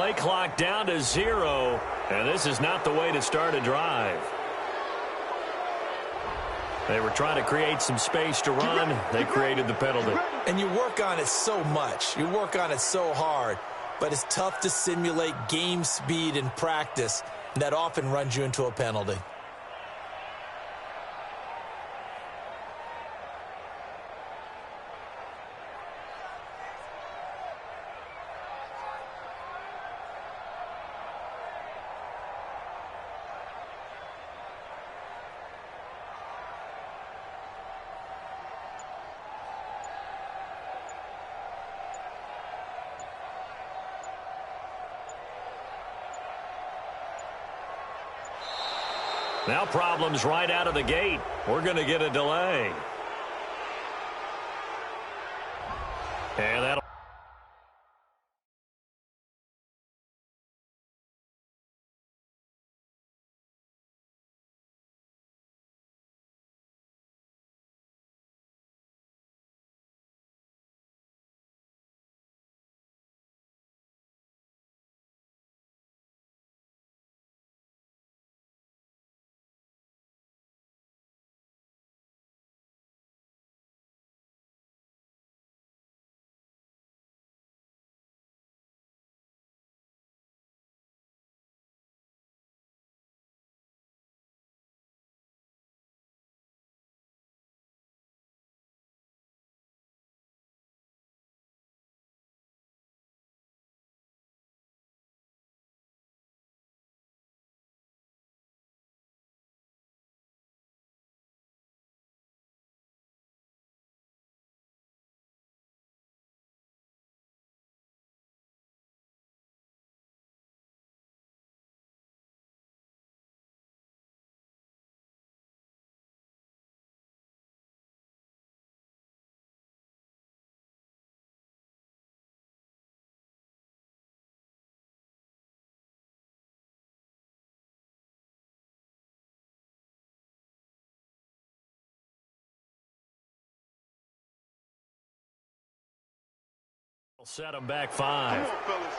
play clock down to 0, and this is not the way to start a drive. They were trying to create some space to run. They created the penalty. And you work on it so much. You work on it so hard. But it's tough to simulate game speed in practice. That often runs you into a penalty. Now problems right out of the gate. We're going to get a delay. And that'll... set them back 5. Come on, fellas.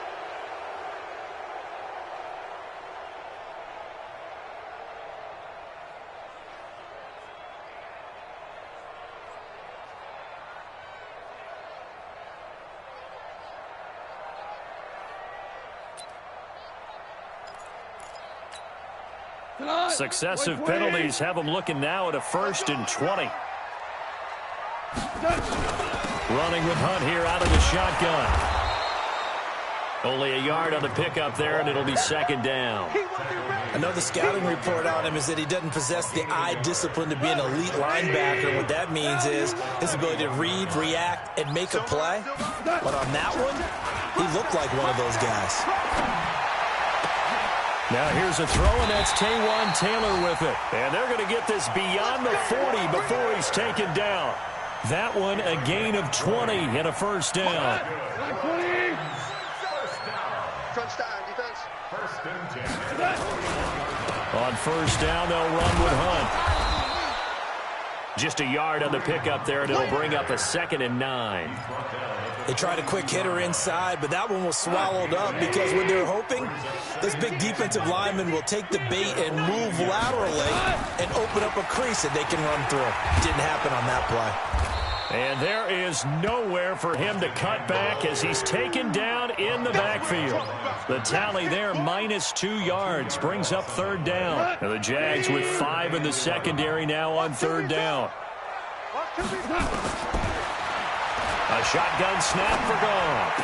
Successive penalties have them looking now at a 1st and 20. Running with Hunt here out of the shotgun. Only a yard on the pickup there, and it'll be 2nd down. I know the scouting report on him is that he doesn't possess the eye discipline to be an elite linebacker. What that means is his ability to read, react, and make a play. But on that one, he looked like one of those guys. Now here's a throw, and that's Taywan Taylor with it. And they're going to get this beyond the 40 before he's taken down. That one a gain of 20 and a 1st down. On 1st down, they'll run with Hunt. Just a yard on the pickup there, and it'll bring up a 2nd and 9. They tried a quick hitter inside, but that one was swallowed up because what they're hoping, this big defensive lineman will take the bait and move laterally and open up a crease that they can run through. Didn't happen on that play. And there is nowhere for him to cut back as he's taken down in the backfield. The tally there, -2 yards, brings up 3rd down. And the Jags with 5 in the secondary now on 3rd down. A shotgun snap for Goff.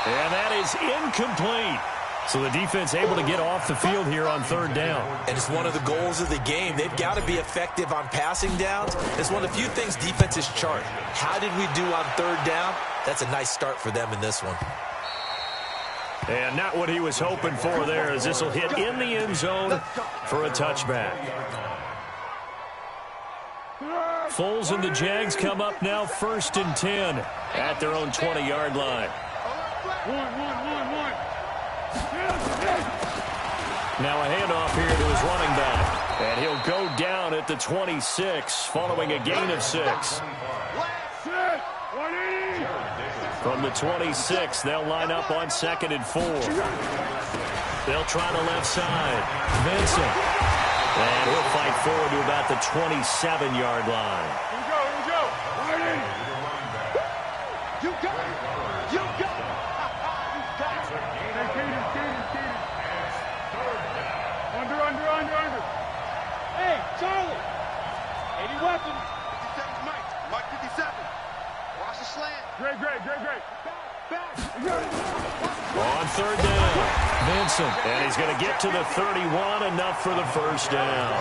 And that is incomplete. So the defense able to get off the field here on 3rd down. And it's one of the goals of the game. They've got to be effective on passing downs. It's one of the few things defenses chart. How did we do on 3rd down? That's a nice start for them in this one. And not what he was hoping for there, as this will hit in the end zone for a touchback. Foles and the Jags come up now 1st and 10 at their own 20-yard line. Now a handoff here to his running back. And he'll go down at the 26 following a gain of 6. From the 26, they'll line up on 2nd and 4. They'll try the left side. Vincent. And he'll fight forward to about the 27-yard line. Here we go. Right in. You got it. You got it. You got it. Hey, Under. Hey, Charlie. 80 weapons. 57 Mike 57. Watch the slant. Great. Back. On 3rd down, Vincent. And he's going to get to the 31, enough for the first down.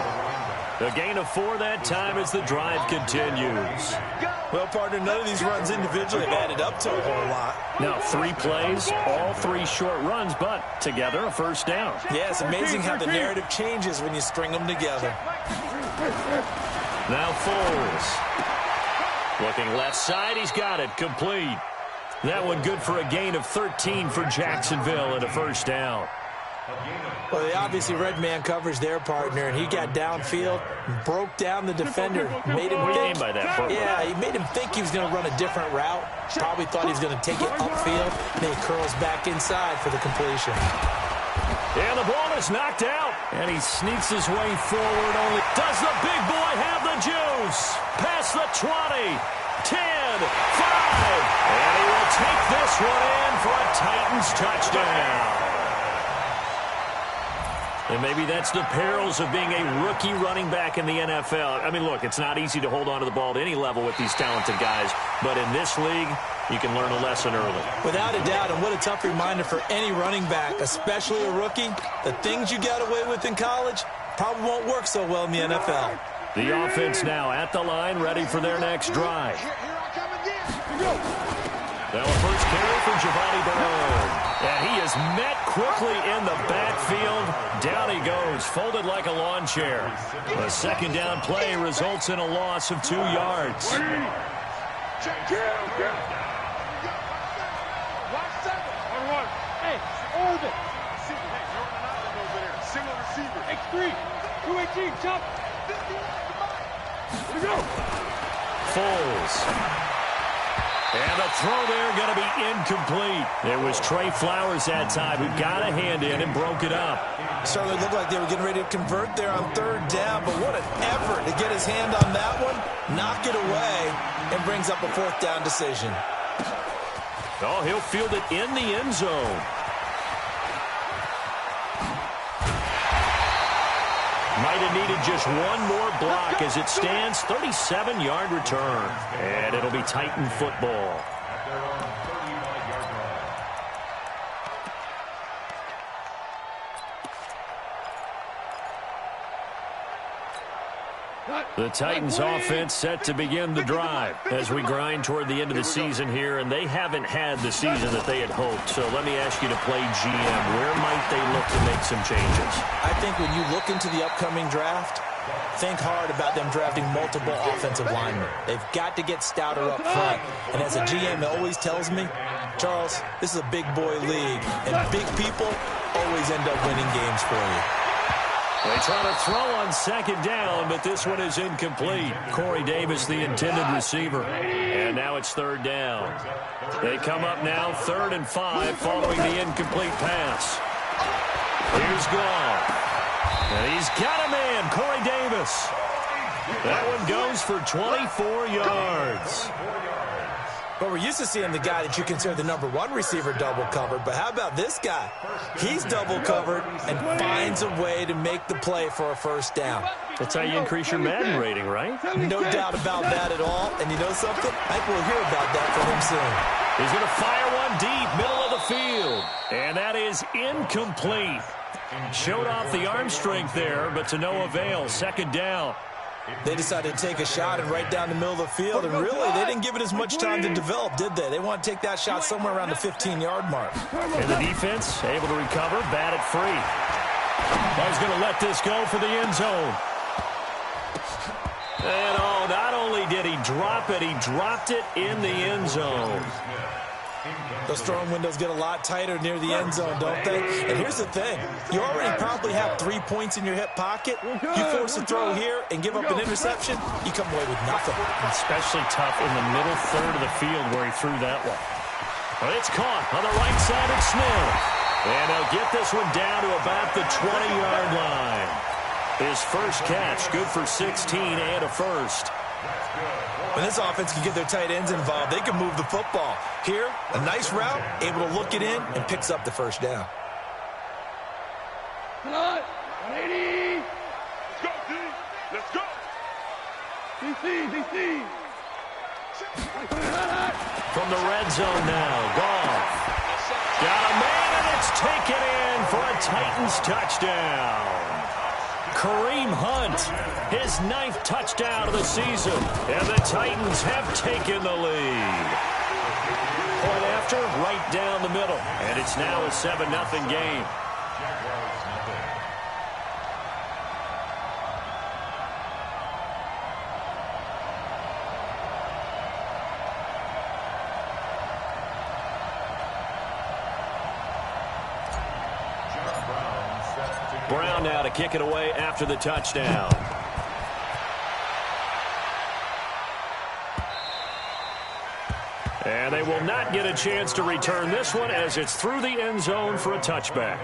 A gain of 4 that time as the drive continues. Well, partner, none of these runs individually have added up to a whole lot. Now, 3 plays, all 3 short runs, but together a first down. Yeah, it's amazing how the narrative changes when you string them together. Now Foles. Looking left side, he's got it, complete. That one good for a gain of 13 for Jacksonville and a first down. Well, they obviously red man coverage their partner, and he got downfield, broke down the defender, made him What do you think. mean by that, Burt? Yeah, he made him think he was going to run a different route. Probably thought he was going to take it upfield. Then he curls back inside for the completion. And the ball is knocked out. And he sneaks his way forward. Only does the big boy have the juice? Past the 20, 10, 5. And he will take this one in for a Titans touchdown. And maybe that's the perils of being a rookie running back in the NFL. I mean, look, it's not easy to hold on to the ball at any level with these talented guys. But in this league, you can learn a lesson early. Without a doubt, and what a tough reminder for any running back, especially a rookie. The things you got away with in college probably won't work so well in the NFL. The offense now at the line, ready for their next drive. Now a first carry for Giovanni Bernard. And he is met quickly in the backfield. Down he goes, folded like a lawn chair. A second down play results in a loss of 2 yards. Hey, orbit. Single receiver. X3. 218. Jump. Here we go. Foles. And the throw there going to be incomplete. It was Trey Flowers that time who got a hand in and broke it up. Certainly looked like they were getting ready to convert there on 3rd down, but what an effort to get his hand on that one, knock it away, and brings up a 4th down decision. Oh, he'll field it in the end zone. Might have needed just one more block as it stands. 37-yard return. And it'll be Titan football. The Titans offense set to begin the drive as we grind toward the end of the season here, and they haven't had the season that they had hoped. So let me ask you to play GM. Where might they look to make some changes? I think when you look into the upcoming draft, think hard about them drafting multiple offensive linemen. They've got to get stouter up front. And as a GM always tells me, Charles, this is a big boy league, and big people always end up winning games for you. They try to throw on 2nd down, but this one is incomplete. Corey Davis, the intended receiver. And now it's 3rd down. They come up now 3rd and 5 following the incomplete pass. Here's Goff. And he's got a man, Corey Davis. That one goes for 24 yards. Well, we're used to seeing the guy that you consider the #1 receiver double covered, but how about this guy? He's double covered and finds a way to make the play for a first down. That's how you increase your Madden rating, right? No doubt about that at all. And you know something? I think we'll hear about that from him soon. He's going to fire one deep, middle of the field. And that is incomplete. Showed off the arm strength there, but to no avail. 2nd down. They decided to take a shot and right down the middle of the field, and really, they didn't give it as much time to develop, did they? They want to take that shot somewhere around the 15-yard mark. And the defense able to recover, bat it free. He's going to let this go for the end zone. And oh, not only did he drop it, he dropped it in the end zone. Those throwing windows get a lot tighter near the end zone, don't they? And here's the thing. You already probably have 3 points in your hip pocket. You force a throw here and give up an interception, you come away with nothing. Especially tough in the middle third of the field where he threw that one. Well, it's caught on the right side of Smith. And they'll get this one down to about the 20-yard line. His first catch, good for 16 and a first. When this offense can get their tight ends involved, they can move the football. Here, a nice route, able to look it in, and picks up the first down. Come on, 180. Let's go, D. Let's go. DC. From the red zone now, Goff. Got a man, and it's taken in for a Titans touchdown. Kareem Hunt, his 9th touchdown of the season, and the Titans have taken the lead. Point after, right down the middle, and it's now a 7-0 game. Brown now to kick it away after the touchdown. And they will not get a chance to return this one as it's through the end zone for a touchback.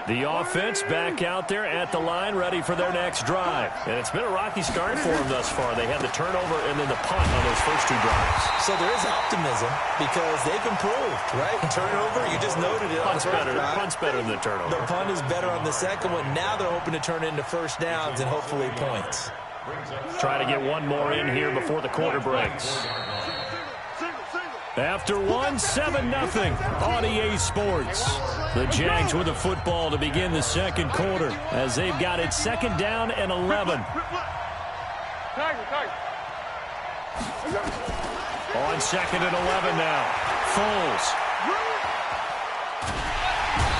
The offense back out there at the line, ready for their next drive. And it's been a rocky start for them thus far. They had the turnover and then the punt on those first 2 drives. So there is optimism because they've improved, right? Turnover, you just noted it. Punt's better than the turnover. The punt is better on the second one. Now they're hoping to turn into first downs and hopefully points. Try to get one more in here before the quarter breaks. After 7-0 on EA Sports. The Jags with the football to begin the second quarter as they've got it 2nd down and 11. On 2nd and 11 now. Foles.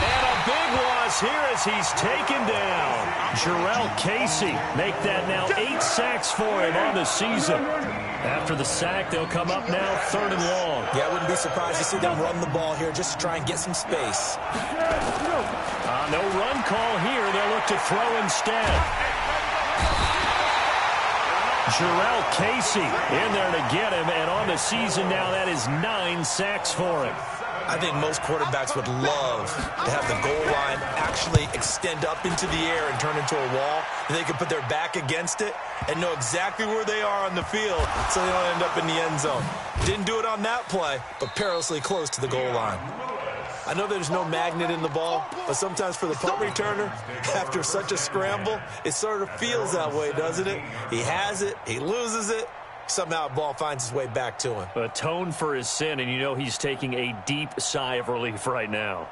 And a big loss here as he's taken down. Jarrell Casey make that now 8 sacks for him on the season. After the sack, they'll come up now 3rd and long. Yeah, I wouldn't be surprised to see them run the ball here just to try and get some space. No run call here. They'll look to throw instead. Jarrell Casey in there to get him, and on the season now, that is 9 sacks for him. I think most quarterbacks would love to have the goal line actually extend up into the air and turn into a wall. And they can put their back against it and know exactly where they are on the field so they don't end up in the end zone. Didn't do it on that play, but perilously close to the goal line. I know there's no magnet in the ball, but sometimes for the punt returner, after such a scramble, it sort of feels that way, doesn't it? He has it, he loses it. Somehow the ball finds its way back to him. Atone for his sin, and you know he's taking a deep sigh of relief right now.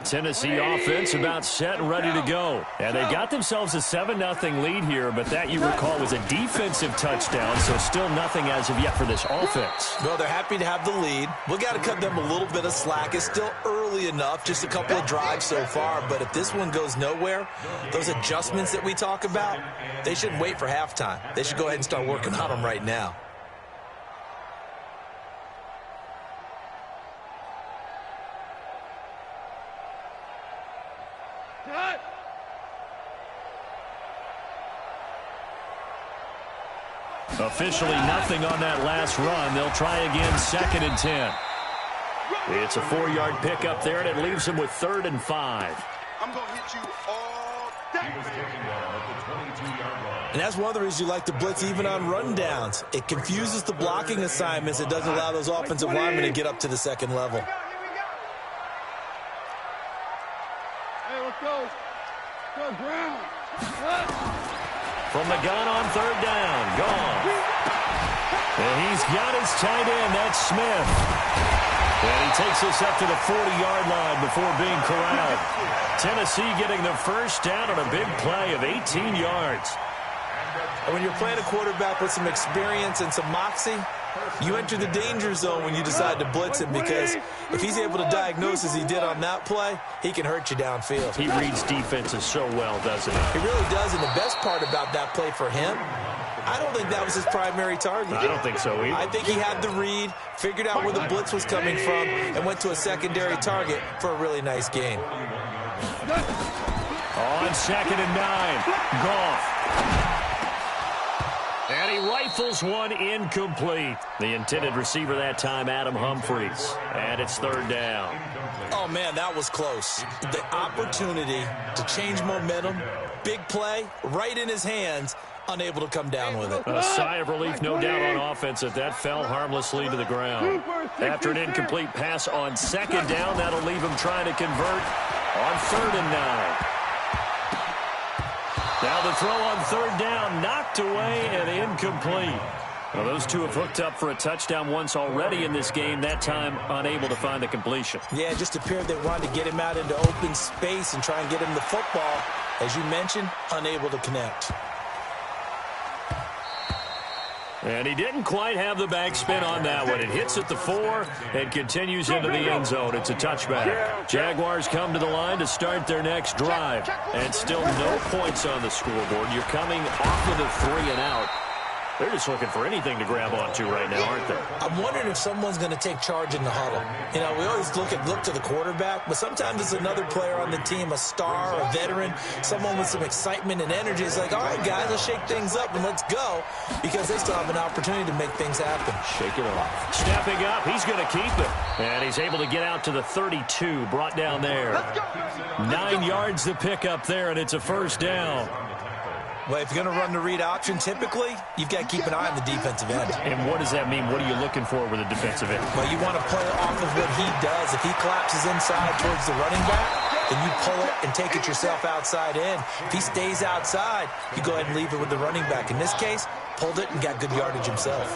Tennessee offense about set and ready to go. And they got themselves a 7-0 lead here, but that, you recall, was a defensive touchdown, so still nothing as of yet for this offense. Well, they're happy to have the lead. We've got to cut them a little bit of slack. It's still early enough, just a couple of drives so far, but if this one goes nowhere, those adjustments that we talk about, they shouldn't wait for halftime. They should go ahead and start working on them right now. Officially nothing on that last run. They'll try again 2nd and 10. It's a 4-yard pickup there, and it leaves them with 3rd and 5. I'm going to hit you all day. And that's one of the reasons you like to blitz even on rundowns. It confuses the blocking assignments. It doesn't allow those offensive linemen to get up to the second level. Hey, let's go. Go, Brown. From the gun on 3rd down. Gone. And he's got his tight end. That's Smith. And he takes us up to the 40-yard line before being corralled. Tennessee getting the first down on a big play of 18 yards. And when you're playing a quarterback with some experience and some moxie, you enter the danger zone when you decide to blitz him, because if he's able to diagnose as he did on that play, he can hurt you downfield. He reads defenses so well, doesn't he? He really does, and the best part about that play for him I don't think that was his primary target. I don't think so either. I think he had the read, figured out where the blitz was coming from, and went to a secondary target for a really nice gain. On 2nd and 9, Goff. And he rifles one incomplete. The intended receiver that time, Adam Humphries. And it's 3rd down. Oh, man, that was close. The opportunity to change momentum, big play, right in his hands, unable to come down with it. A sigh of relief, no doubt, on offense that that fell harmlessly to the ground. After an incomplete pass on 2nd down, that'll leave him trying to convert on 3rd and 9. Now the throw on 3rd down, knocked away and incomplete. Well, those two have hooked up for a touchdown once already in this game, that time unable to find the completion. Yeah, it just appeared they wanted to get him out into open space and try and get him the football. As you mentioned, unable to connect. And he didn't quite have the backspin on that one. It hits at the 4 and continues into the end zone. It's a touchback. Jaguars come to the line to start their next drive. And still no points on the scoreboard. You're coming off of the 3 and out. They're just looking for anything to grab onto right now, aren't they? I'm wondering if someone's going to take charge in the huddle. You know, we always look to the quarterback, but sometimes it's another player on the team, a star, a veteran, someone with some excitement and energy. It's like, all right, guys, let's shake things up and let's go, because they still have an opportunity to make things happen. Shake it off. Stepping up, he's going to keep it. And he's able to get out to the 32, brought down there. 9 yards to pick up there, and it's a 1st down. Well, if you're going to run the read option, typically, you've got to keep an eye on the defensive end. And what does that mean? What are you looking for with a defensive end? Well, you want to play off of what he does. If he collapses inside towards the running back, then you pull it and take it yourself outside in. If he stays outside, you go ahead and leave it with the running back. In this case, pulled it and got good yardage himself.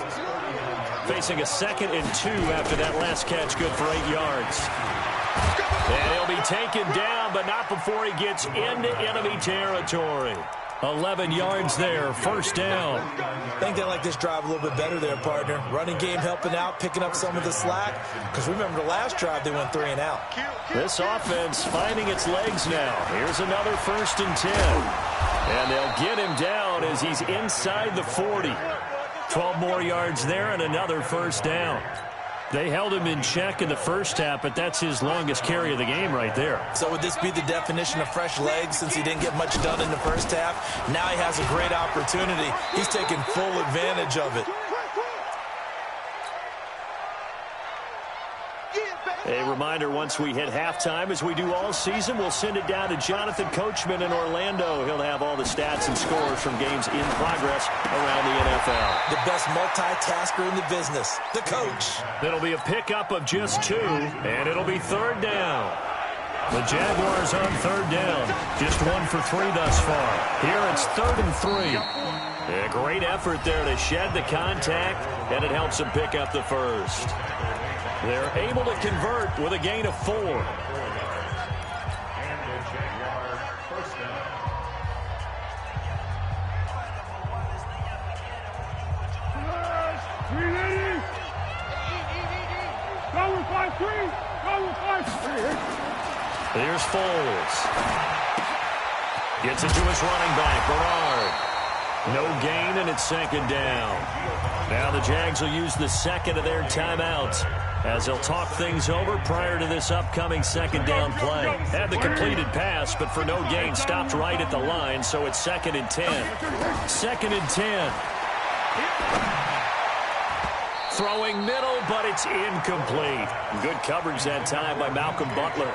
Facing a 2nd and 2 after that last catch, good for 8 yards. And he'll be taken down, but not before he gets into enemy territory. 11 yards there, 1st down. I think they like this drive a little bit better there, partner. Running game helping out, picking up some of the slack. Because remember, the last drive, they went 3 and out. This offense finding its legs now. Here's another 1st and 10. And they'll get him down as he's inside the 40. 12 more yards there and another 1st down. They held him in check in the first half, but that's his longest carry of the game right there. So would this be the definition of fresh legs since he didn't get much done in the first half? Now he has a great opportunity. He's taking full advantage of it. A reminder, once we hit halftime, as we do all season, we'll send it down to Jonathan Coachman in Orlando. He'll have all the stats and scores from games in progress around the NFL. The best multitasker in the business, the coach. It'll be a pickup of just 2, and it'll be 3rd down. The Jaguars on 3rd down. Just 1 for 3 thus far. Here it's 3rd and 3. A great effort there to shed the contact, and it helps them pick up the 1st. They're able to convert with a gain of 4. Here's Foles. Gets it to his running back, Bernard. No gain, and it's 2nd down. Now the Jags will use the 2nd of their timeouts as they'll talk things over prior to this upcoming 2nd down play. Had the completed pass, but for no gain, stopped right at the line, so it's 2nd and 10. 2nd and 10. Throwing middle, but it's incomplete. Good coverage that time by Malcolm Butler.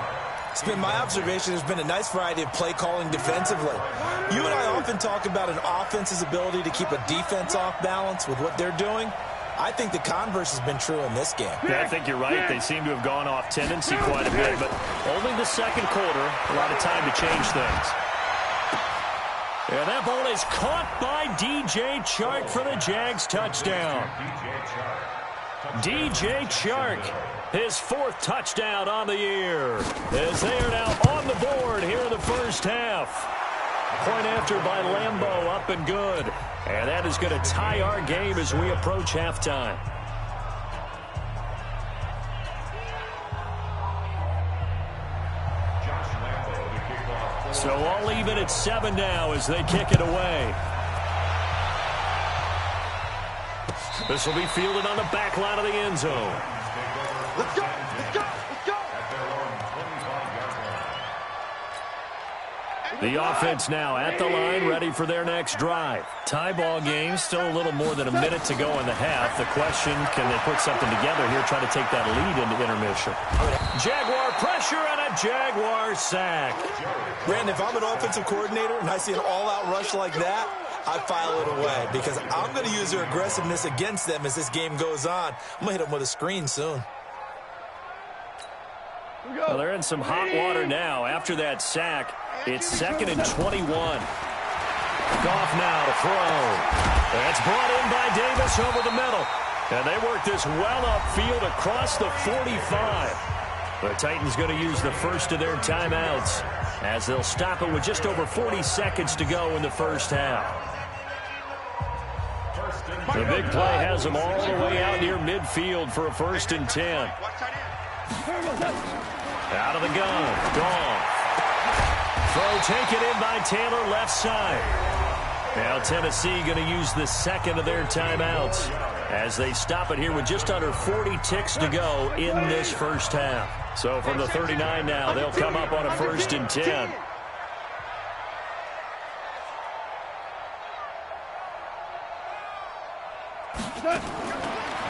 It's been my observation there's been a nice variety of play calling defensively. You and I often talk about an offense's ability to keep a defense off balance with what they're doing. I think the converse has been true in this game. Yeah, I think you're right. They seem to have gone off tendency quite a bit, but only the 2nd quarter, a lot of time to change things. And that ball is caught by DJ Chark for the Jags touchdown. DJ Chark, his 4th touchdown on the year, as they are now on the board here in the first half. Point after by Lambeau, up and good. And that is going to tie our game as we approach halftime. So all even at 7 now as they kick it away. This will be fielded on the back line of the end zone. Let's go. Let's go. Let's go. The offense now at the line, ready for their next drive. Tie ball game, still a little more than a minute to go in the half. The question, can they put something together here, try to take that lead into intermission? Jaguar pressure and a Jaguar sack. Brandon, if I'm an offensive coordinator and I see an all-out rush like that, I file it away because I'm going to use their aggressiveness against them as this game goes on. I'm going to hit them with a screen soon. Well, they're in some hot water now. After that sack, it's 2nd and 21. Goff now to throw. That's brought in by Davis over the middle. And they work this well upfield across the 45. The Titans going to use the first of their timeouts as they'll stop it with just over 40 seconds to go in the first half. The big play has them all the way out near midfield for a 1st and 10. Out of the gun. Goff. Throw taken in by Taylor left side. Now Tennessee going to use the second of their timeouts as they stop it here with just under 40 ticks to go in this first half. So from the 39 now, they'll come up on a 1st and 10.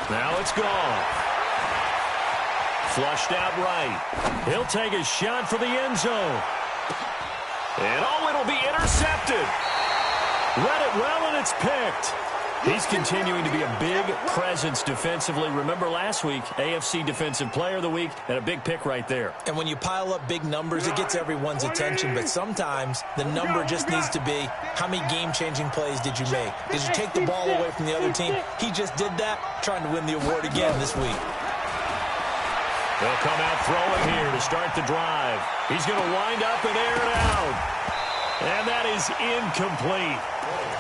Now it's Goff. Flushed out right. He'll take a shot for the end zone. And it'll be intercepted. Read it well, and it's picked. He's continuing to be a big presence defensively. Remember last week, AFC Defensive Player of the Week, and a big pick right there. And when you pile up big numbers, it gets everyone's attention. But sometimes the number just needs to be, how many game-changing plays did you make? Did you take the ball away from the other team? He just did that, trying to win the award again this week. They'll come out throwing here to start the drive. He's going to wind up and air it out. And that is incomplete.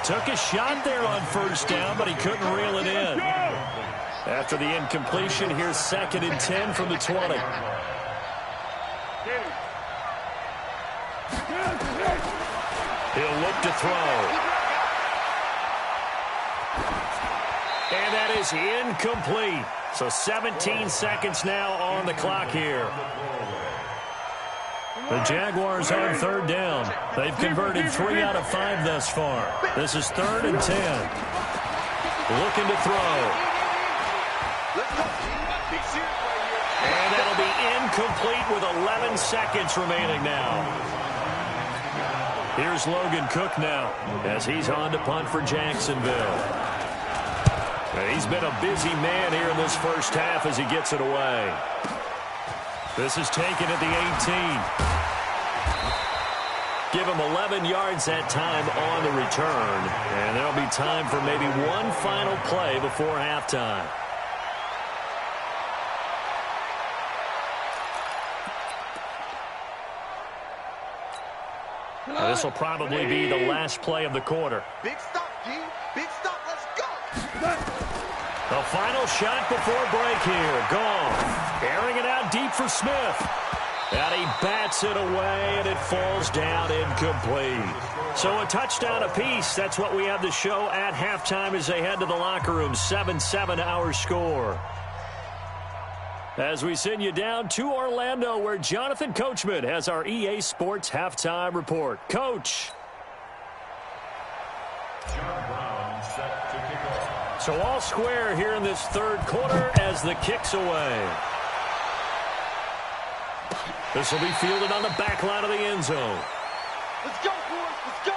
Took a shot there on 1st down, but he couldn't reel it in. After the incompletion, here's 2nd and 10 from the 20. He'll look to throw. And that is incomplete. So 17 seconds now on the clock here. The Jaguars on 3rd down. They've converted 3 out of 5 thus far. This is 3rd and 10. Looking to throw. And that'll be incomplete with 11 seconds remaining now. Here's Logan Cook now as he's on to punt for Jacksonville. He's been a busy man here in this first half as he gets it away. This is taken at the 18. Give him 11 yards that time on the return. And there'll be time for maybe one final play before halftime. Now, this will probably be the last play of the quarter. Big stop, G. Big stop. Let's go. The final shot before break here. Goff airing it out deep for Smith. And he bats it away, and it falls down incomplete. So a touchdown apiece. That's what we have to show at halftime as they head to the locker room. 7-7 our score. As we send you down to Orlando, where Jonathan Coachman has our EA Sports halftime report. Coach. So all square here in this third quarter as the kick's away. This will be fielded on the back line of the end zone. Let's go, boys. Let's go.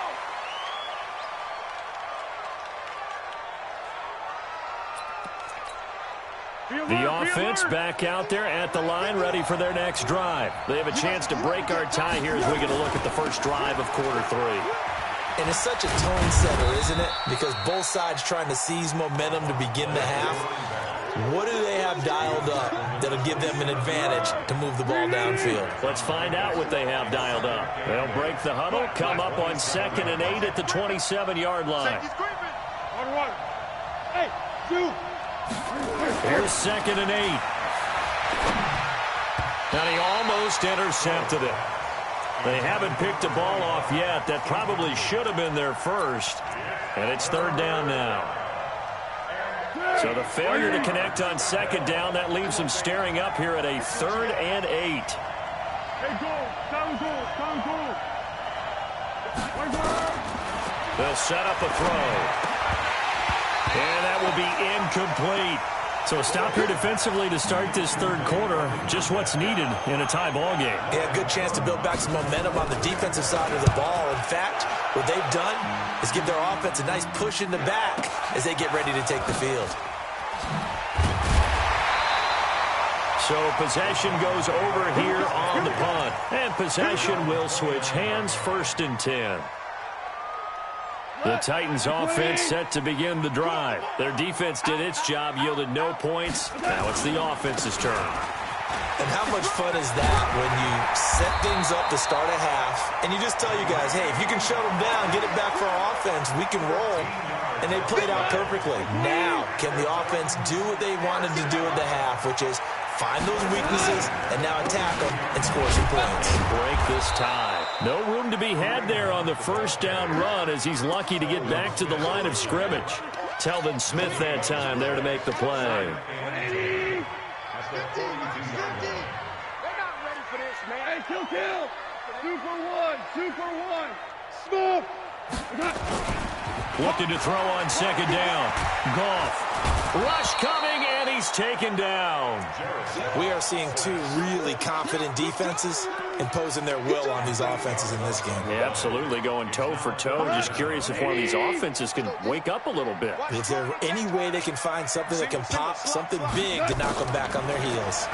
The offense back out there at the line, ready for their next drive. They have a chance to break our tie here as we get a look at the first drive of quarter 3. And it's such a tone setter, isn't it? Because both sides trying to seize momentum to begin the half. What do they have dialed up that'll give them an advantage to move the ball downfield? Let's find out what they have dialed up. They'll break the huddle, come up on 2nd and 8 at the 27-yard line. Hey, two. Here's 2nd and 8. And he almost intercepted it. They haven't picked a ball off yet. That probably should have been their first. And it's 3rd down now. So the failure to connect on second down, that leaves them staring up here at a 3rd and 8. Hey, goal. Down goal. Down goal. They'll set up a throw. And that will be incomplete. So a stop here defensively to start this third quarter. Just what's needed in a tie ball game. Yeah, good chance to build back some momentum on the defensive side of the ball. In fact, what they've done is give their offense a nice push in the back as they get ready to take the field. So possession goes over here on the punt. And possession will switch hands, 1st and 10. The Titans offense set to begin the drive. Their defense did its job, yielded no points. Now it's the offense's turn. And how much fun is that when you set things up to start a half and you just tell you guys, hey, if you can shut them down, get it back for our offense, we can roll. And they played out perfectly. Now, can the offense do what they wanted to do at the half, which is find those weaknesses and now attack them and score some points. Break this tie. No room to be had there on the first down run as he's lucky to get back to the line of scrimmage. Telvin Smith that time there to make the play. They're not ready for this, man. Hey, kill. Super one. Smith. Looking to throw on second down. Goff. Rush coming, and he's taken down. We are seeing two really confident defenses imposing their will on these offenses in this game. Yeah, absolutely, going toe for toe. Just curious if one of these offenses can wake up a little bit. Is there any way they can find something that can pop, something big to knock them back on their heels?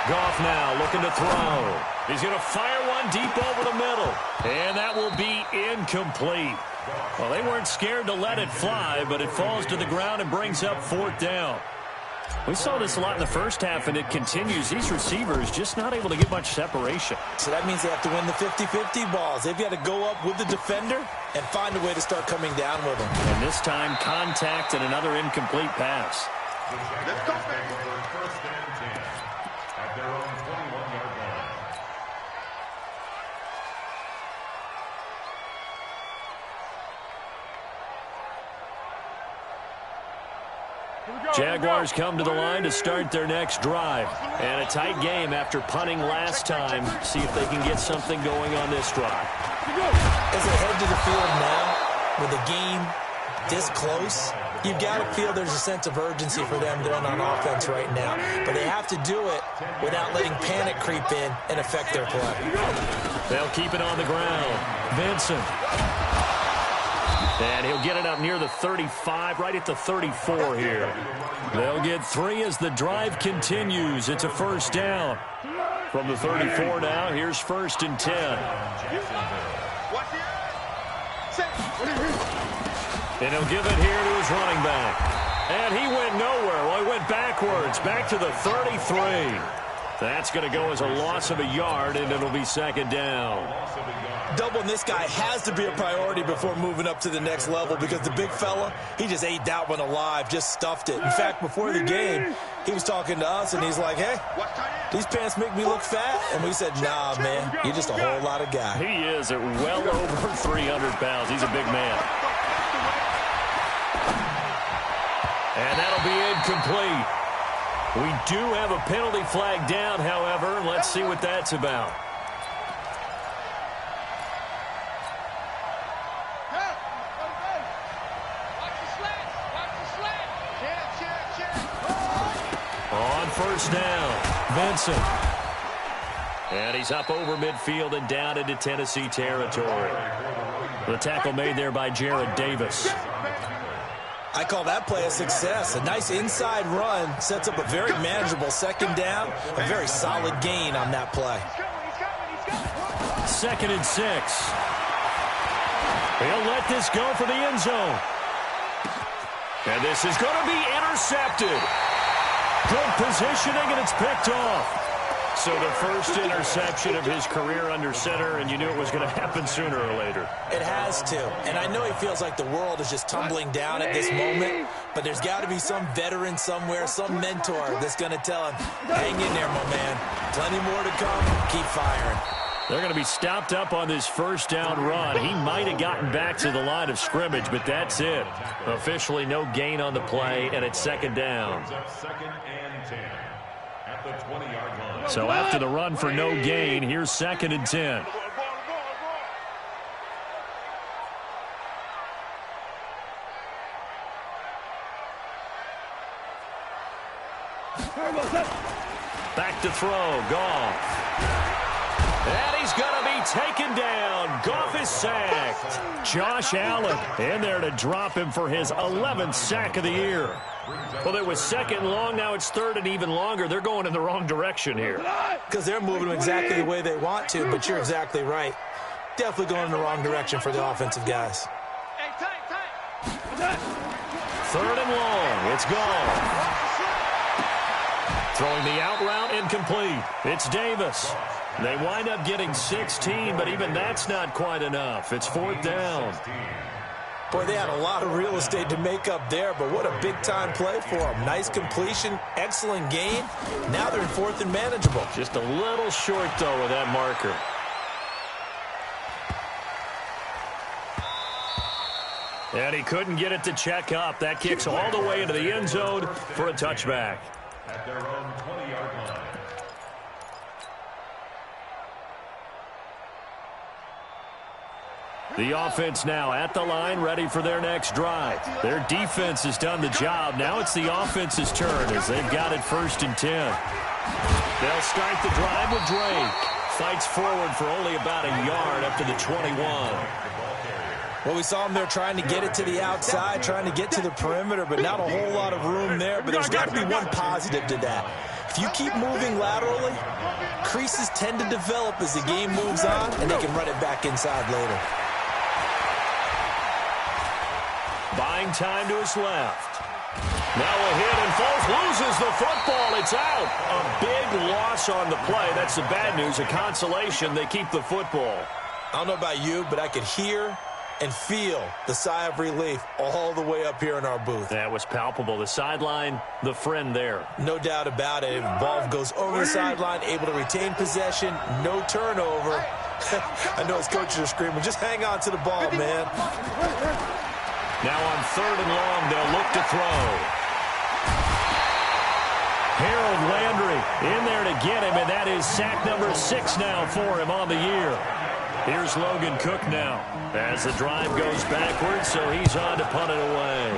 Goff now looking to throw. He's going to fire one deep over the middle. And that will be incomplete. Well, they weren't scared to let it fly, but it falls to the ground and brings up 4th down. We saw this a lot in the first half, and it continues. These receivers just not able to get much separation. So that means they have to win the 50-50 balls. They've got to go up with the defender and find a way to start coming down with them. And this time, contact and another incomplete pass. Let's go, baby. At their own 21-yard line. Jaguars come to the line to start their next drive. And a tight game after punting last time. See if they can get something going on this drive. As they head to the field now, with the game this close, you've got to feel there's a sense of urgency for them doing on offense right now. But they have to do it without letting panic creep in and affect their play. They'll keep it on the ground. Vincent. And he'll get it up near the 35, right at the 34 here. They'll get 3 as the drive continues. It's a 1st down. From the 34 now, here's 1st and 10. And he'll give it here to his running back. And he went nowhere. Well, he went backwards, back to the 33. That's going to go as a loss of a yard, and it'll be 2nd down. Doubling this guy has to be a priority before moving up to the next level because the big fella, he just ate that one alive, just stuffed it. In fact, before the game, he was talking to us, and he's like, hey, these pants make me look fat. And we said, nah, man, you're just a whole lot of guy. He is at well over 300 pounds. He's a big man. And that'll be incomplete. We do have a penalty flag down, however. Let's see what that's about. On 1st down, Vincent. And he's up over midfield and down into Tennessee territory. The tackle made there by Jared Davis. I call that play a success. A nice inside run sets up a very manageable 2nd down. A very solid gain on that play. 2nd and 6. He'll let this go for the end zone. And this is going to be intercepted. Good positioning, and it's picked off. So the first interception of his career under center, and you knew it was going to happen sooner or later. It has to. And I know he feels like the world is just tumbling down at this moment, but there's got to be some veteran somewhere, some mentor that's going to tell him, hang in there, my man. Plenty more to come. Keep firing. They're going to be stopped up on this first down run. He might have gotten back to the line of scrimmage, but that's it. Officially no gain on the play, and it's second down. Second and 10 at the 20-yard line. So after the run for no gain, here's second and 10. Back to throw, Goff. And he's going to be taken down. Goff is sacked. Josh Allen in there to drop him for his 11th sack of the year. Well, it was second and long. Now it's third and even longer. They're going in the wrong direction here. Because they're moving them exactly the way they want to, but you're exactly right. Definitely going in the wrong direction for the offensive guys. Third and long. It's gone. Throwing the out route incomplete. It's Davis. They wind up getting 16, but even that's not quite enough. It's fourth down. Boy, they had a lot of real estate to make up there, but what a big-time play for them. Nice completion, excellent gain. Now they're in fourth and manageable. Just a little short, though, with that marker. And he couldn't get it to check up. That kicks all the way into the end zone for a touchback. At their own 20-yard line. The offense now at the line, ready for their next drive. Their defense has done the job. Now it's the offense's turn as they've got it first and 10. They'll start the drive with Drake. Fights forward for only about a yard up to the 21. Well, we saw them there trying to get it to the outside, trying to get to the perimeter, but not a whole lot of room there. But there's got to be one positive to that. If you keep moving laterally, creases tend to develop as the game moves on, and they can run it back inside later. Buying time to his left. Now a hit, and Foles loses the football. It's out. A big loss on the play. That's the bad news. A consolation, they keep the football. I don't know about you, but I could hear and feel the sigh of relief all the way up here in our booth. That was palpable. The sideline, the friend there. No doubt about it. Ball goes over the sideline, able to retain possession, no turnover. I know his coaches are screaming, just hang on to the ball, man. Now on third and long, they'll look to throw. Harold Landry in there to get him, and that is sack number 6 now for him on the year. Here's Logan Cook now as the drive goes backwards, so he's on to punt it away.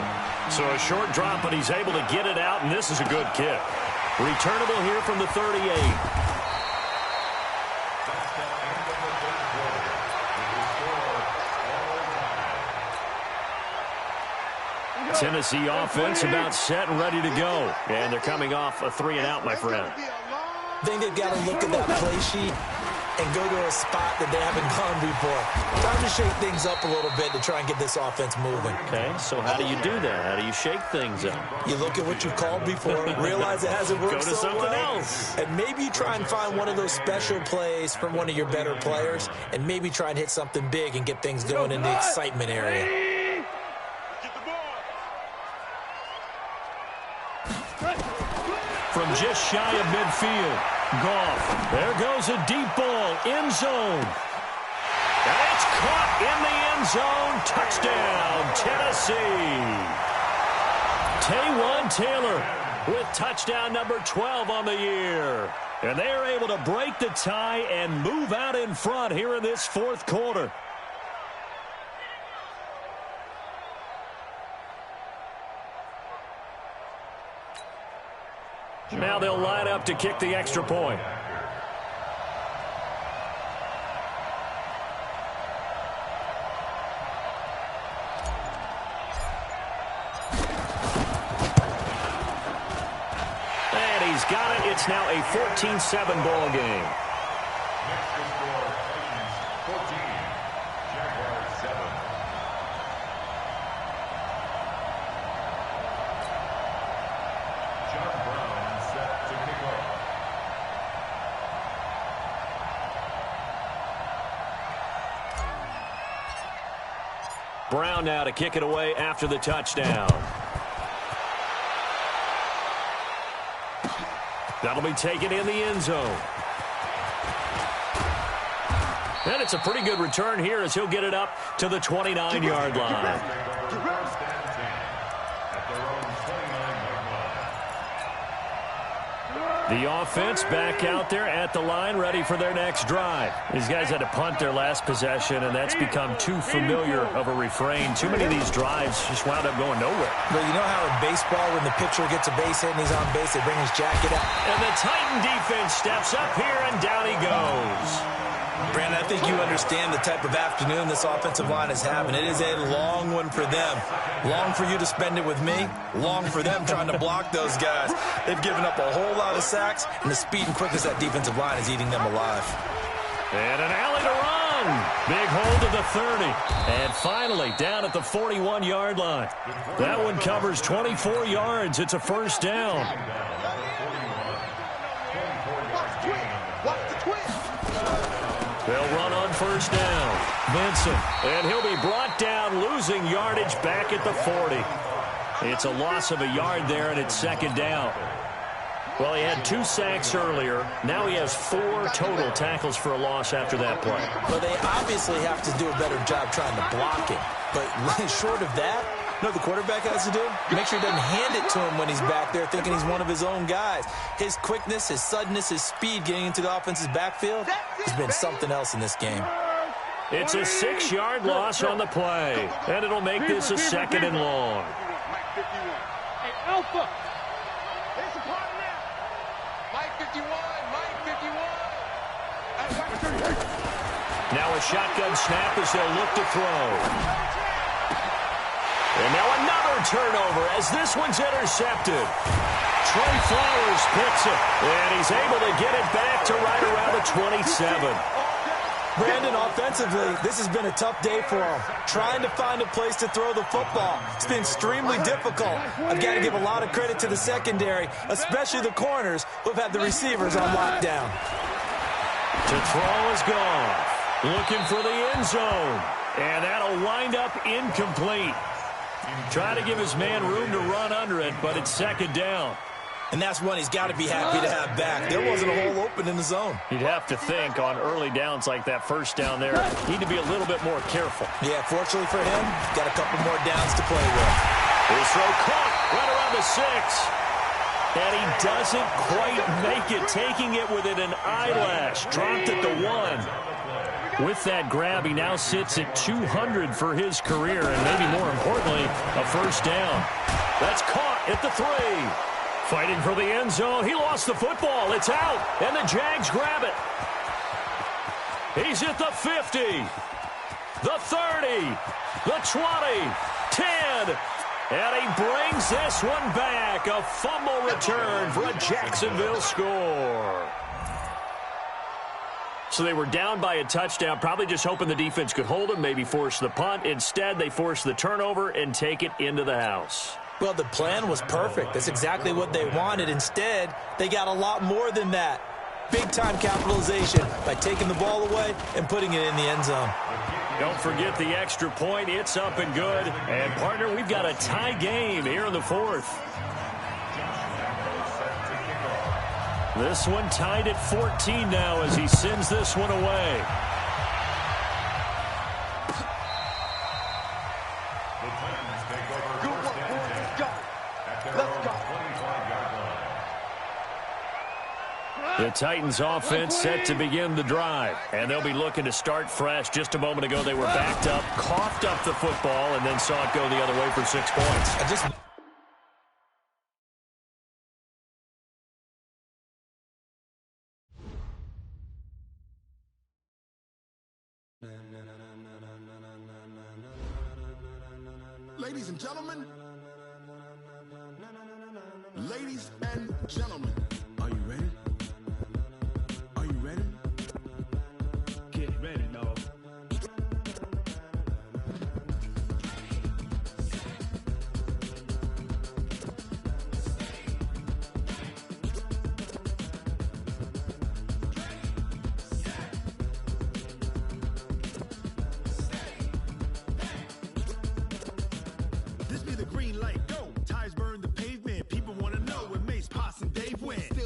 So a short drop, but he's able to get it out, and this is a good kick. Returnable here from the 38. Tennessee offense about set and ready to go. And they're coming off a 3-and-out, my friend. I think they've got to look at that play sheet and go to a spot that they haven't gone before. Time to shake things up a little bit to try and get this offense moving. Okay, so how do you do that? How do you shake things up? You look at what you called before, realize it hasn't worked Go to so something well, else. and maybe you try and find one of those special plays from one of your better players, and maybe try and hit something big and get things going in the excitement area. From just shy of midfield, Goff. There goes a deep ball, end zone. And it's caught in the end zone. Touchdown, Tennessee. Taywan Taylor with touchdown number 12 on the year. And they're able to break the tie and move out in front here in this fourth quarter. Now they'll line up to kick the extra point. And he's got it. It's now a 14-7 ball game. Brown now to kick it away after the touchdown. That'll be taken in the end zone. And it's a pretty good return here as he'll get it up to the 29-yard line. The offense back out there at the line, ready for their next drive. These guys had to punt their last possession, and that's become too familiar of a refrain. Too many of these drives just wound up going nowhere. But you know how in baseball, when the pitcher gets a base hit and he's on base, they bring his jacket out? And the Titan defense steps up here, and down he goes. Brandon, I think you understand the type of afternoon this offensive line is having. It is a long one for them. Long for you to spend it with me. Long for them trying to block those guys. They've given up a whole lot of sacks, and the speed and quickness of that defensive line is eating them alive. And an alley to run. Big hold to the 30. And finally, down at the 41-yard line. That one covers 24 yards. It's a first down. They'll run on first down. Vincent, and he'll be brought down, losing yardage back at the 40. It's a loss of a yard there, and it's second down. Well, he had 2 sacks earlier. Now he has 4 total tackles for a loss after that play. Well, they obviously have to do a better job trying to block him. But short of that, you know what the quarterback has to do? Make sure he doesn't hand it to him when he's back there thinking he's one of his own guys. His quickness, his suddenness, his speed getting into the offense's backfield has been something else in this game. It's a 6-yard loss on the play, and it'll make this a second and long. Hey, Alpha. It's a part now. Mike 51, Mike 51. Now a shotgun snap as they'll look to throw. And now another turnover as this one's intercepted. Trey Flowers picks it, and he's able to get it back to right around the 27. Brandon, offensively, this has been a tough day for him. Trying to find a place to throw the football. It's been extremely difficult. I've got to give a lot of credit to the secondary, especially the corners who have had the receivers on lockdown. To throw is gone. Looking for the end zone. And that'll wind up incomplete. Trying to give his man room to run under it, but it's second down. And that's one he's got to be happy to have back. There wasn't a hole open in the zone. You'd have to think on early downs like that first down there, need to be a little bit more careful. Yeah, fortunately for him, got a couple more downs to play with. His throw caught right around the 6. And he doesn't quite make it, taking it within an eyelash. Dropped at the 1. With that grab, he now sits at 200 for his career, and maybe more importantly, a first down. That's caught at the 3. Fighting for the end zone. He lost the football. It's out, and the Jags grab it. He's at the 50, the 30, the 20, 10, and he brings this one back. A fumble return for a Jacksonville score. So they were down by a touchdown, probably just hoping the defense could hold them, maybe force the punt. Instead, they force the turnover and take it into the house. Well, the plan was perfect. That's exactly what they wanted. Instead, they got a lot more than that. Big-time capitalization by taking the ball away and putting it in the end zone. Don't forget the extra point. It's up and good. And, partner, we've got a tie game here in the 4th. This one tied at 14 now as he sends this one away. The Titans offense set to begin the drive, and they'll be looking to start fresh. Just a moment ago, they were backed up, coughed up the football, and then saw it go the other way for 6 points. Ladies and gentlemen, are you ready? Are you ready? Get ready, dog. This be the green light, go. Tires burn the pavement. People want to know when Mace, Poss, and Dave went.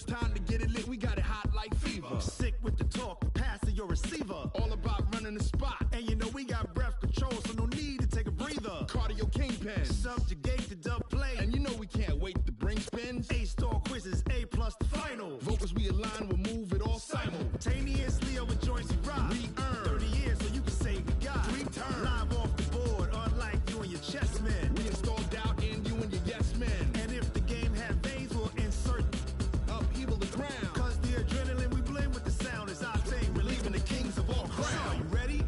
it's time to get it lit, we got it hot like fever. Sick with the talk, passing your receiver. All about running the spot. And you know we got breath control, so no need to take a breather. Cardio kingpin. Subjugate the dub play. And you know we can't wait to bring spins. A-star quizzes, A+ the final. Vocals we align, we'll move it all simultaneously over joints we rock. We earn 30 years so you can say we got 3 turns. Live off the board, unlike you and your chess men. We install doubt in you and your yes men. And if the game had veins, we'll insert upheaval the ground. Cause the adrenaline we blend with the sound is our thing. Relieving the kings of all crowns. Are you ready?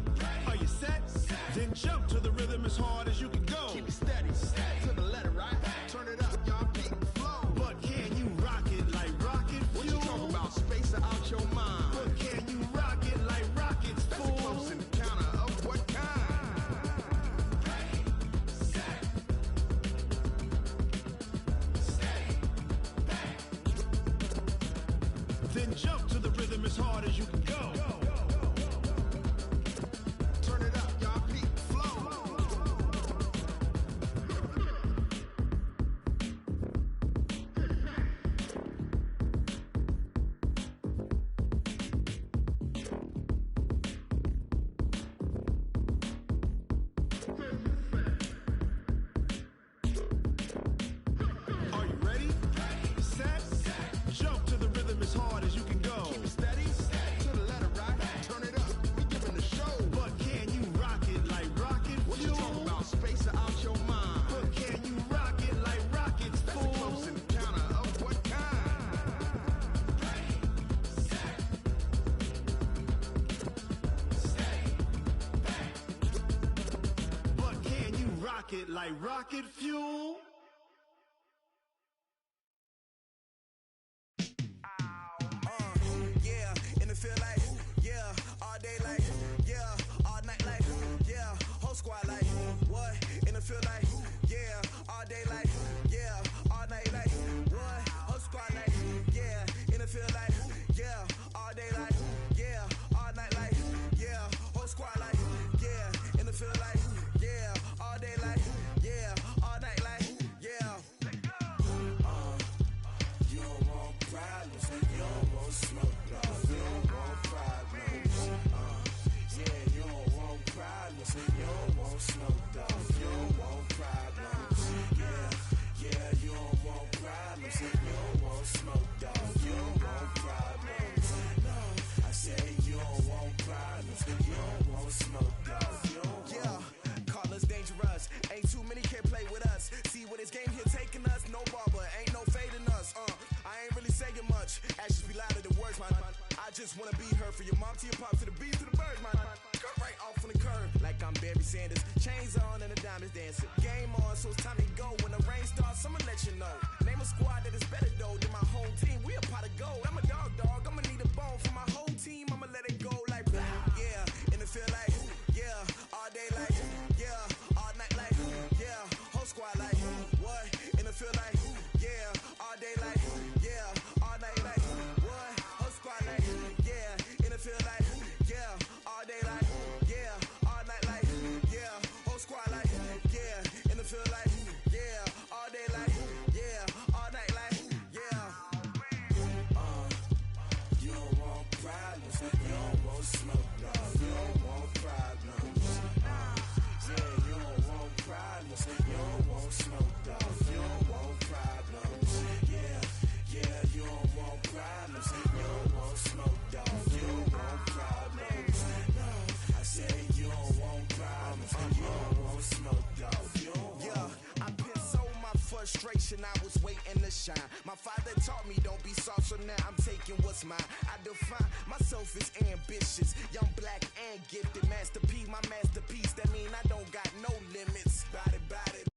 Are you set? Then jump to the rhythm as hard as you can go. Keep it steady, to the letter, right? Turn it up, y'all, beat the flow. But can you rock it like rocket fuel? What you talking about? Space out your mind. But can you rock it like rockets, fool? That's a close encounter of what kind? Then jump to the rhythm as hard as you can go. Turn it up, y'all, beat the flow. Are you ready? Set? Jump to the rhythm as hard as you can go. Keep it steady, to the letter, right? Turn it up, we giving the show. But can you rock it like rocket What you fuel? talking about? Space out your mind. But can you rock it like rockets, That's a close fool? encounter of what kind? But can you rock it like rocket fuel? Yeah, and it feel like, yeah, all day like, yeah, all night like, yeah, whole squad like, what? And it feel like, yeah, all day like, yeah, all night like, what? Whole squad like, yeah, and it feel like, yeah, all day like, yeah, all night like, yeah, whole squad like, yeah, and it feel like, yeah, all day like, yeah, all night like, yeah. You don't want problems, you don't want smoke, dog. You don't want problems. Yeah, you don't want problems, you don't want smoke, dog. You don't want problems. Yeah, you don't want problems, you don't want smoke, dog. You don't want problems. No, I say you don't want problems, you don't want smoke, dog. You don't want. Call us dangerous. Ain't too many can play with us. See where this game here taking us. No barber, ain't no fading us. I ain't really saying much. Actions be louder than words, man. I just wanna be heard. For your mom to your pop to the beat to the birds, man. Cut right off on the curb like I'm Barry Sanders. Chains on and the diamonds dancing. Game on, so it's time to go. When the rain starts, I'ma let you know. Name a squad that is better though than my home team. We a pot of gold. I'm a dog. I'ma need a bone for my whole team. I'ma let it go like blah. Yeah, and it feel like, yeah, all day like, yeah, all night like, yeah, whole squad like, what? And it feel like, yeah, all day like, yeah, all night like, what? Whole squad like, yeah, and it feel like, yeah, all day like, yeah, all night like, yeah, whole squad like, yeah, and it feel like, yeah, all day like, yeah, all night like, yeah. You don't want problems, you don't want smoke, dog. You don't want problems. Yeah, you don't want problems, you don't want smoke, dog. You don't want problems. Yeah, you don't want problems, you don't want smoke, dog. You don't want problems. No, I say you don't want problems, you don't want smoke, dog. You don't want. I been so my frustration, I was waiting to shine. My father taught me don't be soft, so now I'm taking what's mine. I define myself as ambitious, young, black, and gifted. Masterpiece, my masterpiece. That mean I don't got no limits. Bout it, bout it.